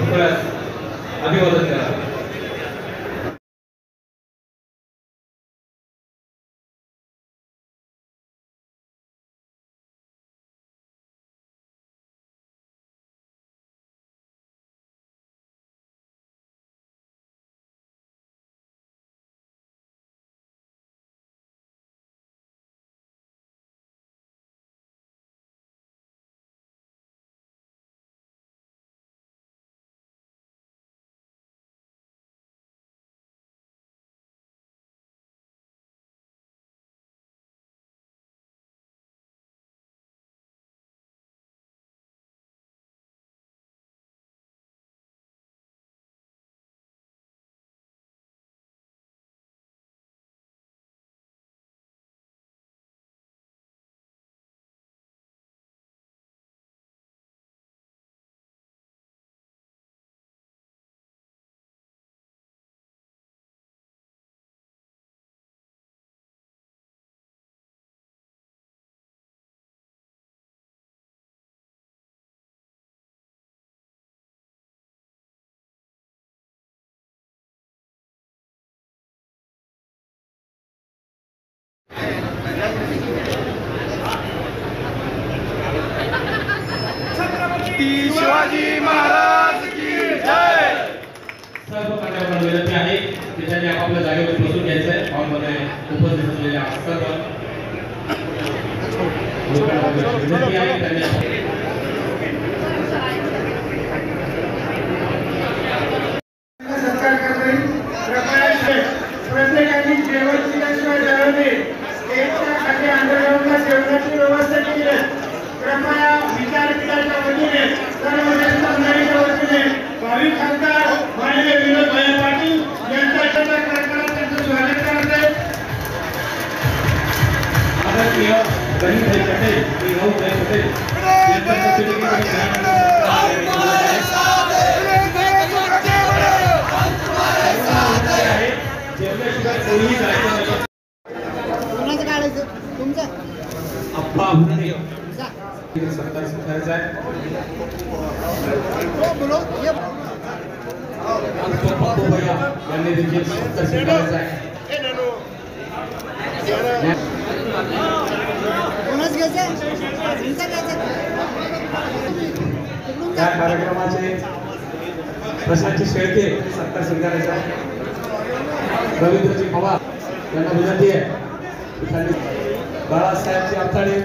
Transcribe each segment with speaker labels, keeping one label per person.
Speaker 1: अभिवादन करा।
Speaker 2: शिवाजी महाराज की जय।
Speaker 1: सर्व मान्यवरांना विनंती आहे की त्यांनी आपापल्या जागेवर बसून घ्यायचं आहे। हॉलमध्ये उपस्थित असलेल्या सर्व लोकांना विनंती आहे त्यांनी
Speaker 2: सत्कार करणे। कृपया प्रत्येकाने जेवण केल्याशिवाय जाऊ नये। स्टेजच्या खाली अंडरग्राऊंडला जेवणाची व्यवस्था केली आहे। कृपया विद्यापीठाच्या वतीने सर्व ज्येष्ठ मंडळीच्या वतीने भाविक खासदार माननीय विनोद भाई पाटील यांच्या कार्यक्रमात त्यांचं स्वागत करते।
Speaker 1: आदरणीय गणेश भाई पटेल श्री राहुल भाई पटेल यांच्या सत्कार करायचा आहे। पप्पू भैया यांनी देखील सत्कार स्वीकारायचा आहे। या कार्यक्रमाचे प्रशांत शेळके सत्कार स्वीकारायचा आहे। रवींद्रजी पवार यांना विनंती आहे। बाळासाहेबजी अवताडे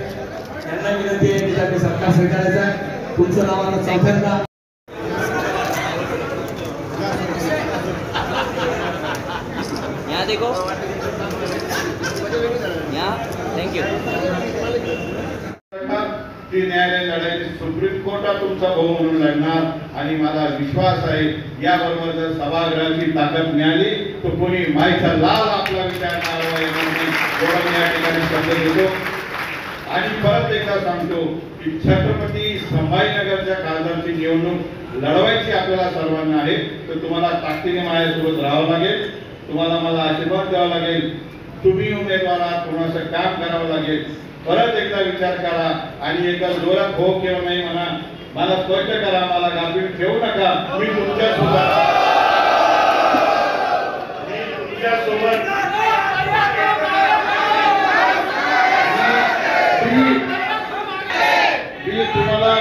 Speaker 1: यांना विनंती आहे की त्यांनी सत्कार स्वीकारायचा आहे। तुमचं नाव आता चौथ्यांदा
Speaker 3: यहाँ देखो यहाँ थैंक यू।
Speaker 4: ती न्यायालय लढाई सुप्रीम कोर्टात तुमचा भाऊ म्हणून लढणार आणि मला विश्वास आहे याबरोबर जर सभागृहाची ताकद मिळाली तर कोणी माईचा लाल आपला विचार या ठिकाणी शब्द देतो। आणि परत एकदा सांगतो की छत्रपती संभाजीनगरच्या खासदारची निवडणूक लढवायची आपल्याला सर्वांना आहे। तर तुम्हाला ताकदीने माझ्यासोबत राहावं लागेल। तुम्हाला मला आशीर्वाद द्यावा लागेल। तुम्ही उमेदवारात कोणाचं काम करावं लागेल। परत एकदा विचार करा आणि एकदा जोरात हो किंवा नाही म्हणा, मला स्पष्ट करा, मला गाफील ठेवू नका। मी तुमच्या सोबत तुम्हाला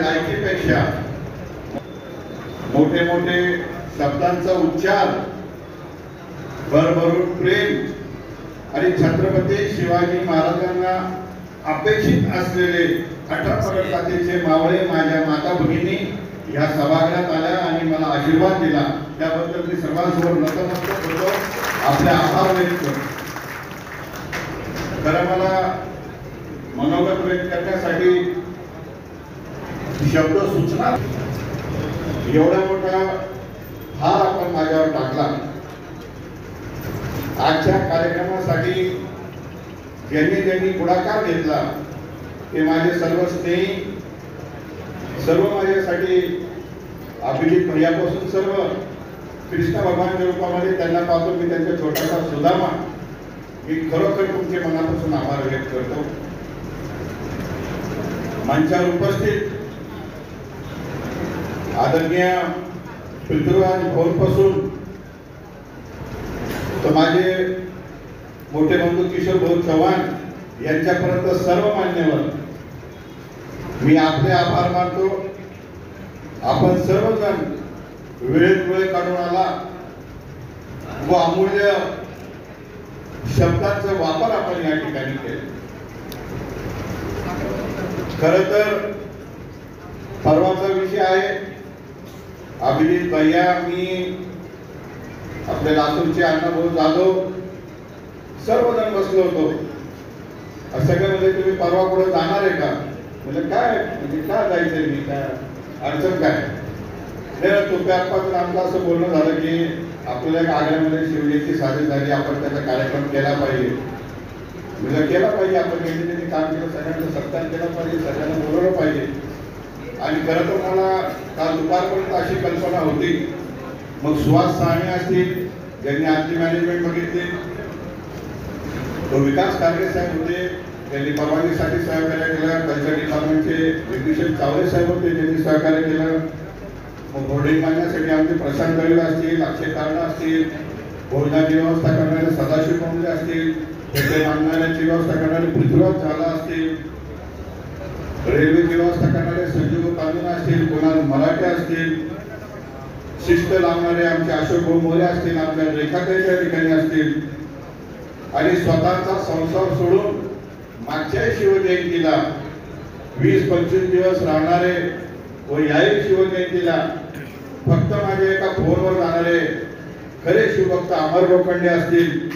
Speaker 4: लायकीपेक्षा मोठे मोठे शब्दांचा उच्चार, भरभरून प्रेम आणि छत्रपती शिवाजी महाराजांना अपेक्षित असलेले 18 जातीचे मावळे माझ्या माता भगिनी या सभागृहात आल्या आणि मला आशीर्वाद दिला। त्याबद्दल मी सर्वांसमोर नतमस्तक होतो, आपले आभार व्यक्त करतो। खरं मला मनोगत व्यक्त करण्यासाठी शब्द सूचना एवढा मोठा भार आपण माझ्यावर टाकला. आजच्या कार्यक्रमासाठी ज्यांनी ज्यांनी पुढाकार घेतला ते माझे सर्व स्नेही, सर्व माझ्यासाठी अभिजित भैयापासून सर्व कृष्ण भगवानच्या रूपामध्ये त्यांना पाहतो मी त्यांचा छोटासा सुदामा, मी खरोखर तुमचे मनापासून आभार व्यक्त करतो. मंचावर उपस्थित आदरणीय पृथ्वीराज भाऊंपासून तर माझे मोठे बंधू किशोर भाऊ चव्हाण यांच्यापर्यंत सर्व मान्यवर मी आपले आभार मानतो. आपण सर्वजण वेळेत वेळ काढून आला व अमूल्य शब्दांचा वापर आपण या ठिकाणी केला. खर तर परवाचा विषय आहे अभिजित भैया, मी आपले लातूरचे अण्णाभाऊ जाधव सर्वजण बसलो होतो. सगळं म्हणजे तुम्ही परवा पुढे जाणार आहे का? म्हणजे काय म्हणजे काय जायचंय, मी काय अडचण काय? तुप्यापासून आमचं असं बोलणं झालं की आपल्याला एक आग्र्यामध्ये शिवजयंती साजरी झाली, आपण त्याचा कार्यक्रम केला पाहिजे. म्हणजे केला पाहिजे, आपण नेहमी काम केलं, सगळ्यांचं सत्कार केलं पाहिजे, सगळ्यांना बोलवलं पाहिजे. आणि खरं तर मला काल दुपारपर्यंत अशी कल्पना होती. मग सुहास साहनी असतील ज्यांनी आजची मॅनेजमेंट बघितली, तो विकास खारगे साहेब होते त्यांनी परवानगीसाठी सहकार्य केलं, कल्चर डिपार्टमेंटचे विभूषण चावले साहेब होते त्यांनी सहकार्य केलं. मग बोर्डिंग बांधण्यासाठी आमचे प्रशांत गवळी असतील, अक्षय कारडा असतील, भोजनाची व्यवस्था करणारे सदाशिव कोंबडे असतील, पेट्रोल बांधण्याची व्यवस्था करणारे पृथ्वीराज झाला असतील, रेल्वेची व्यवस्था करणारे संजीव कांजुना असतील, कुणाल मराठे असतील, शिस्त लावणारे आमचे अशोक भाऊ मोरे असतील, आमच्या रेखाताईच्या ठिकाणी असतील, आणि स्वतःचा संसार सोडून मागच्या शिवजयंतीला 20-25 दिवस राहणारे व याही शिवजयंतीला फक्त माझ्या एका फोनवर जाणारे खरे शिवभक्त अमर लोखंडे असतील,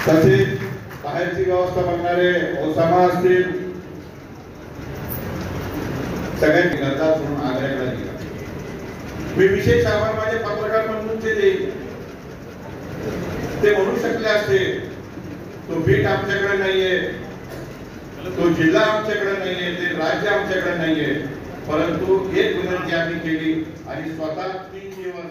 Speaker 4: तसेच बाहेरची व्यवस्था बघणारे ओसामा असतील, सगळ्यांनी गरजा सोडून आग्र्याला गेला. मी विशेष आभार माझे पत्रकार बंधूंचे देईन. ते म्हणू शकले असते तो बीट आमच्याकडे नाहीये, तो जिल्हा आमच्याकडे नाहीये, ते राज्य आमच्याकडे नाहीये, परंतु एक विनंती आम्ही केली आणि स्वतः 3 दिवस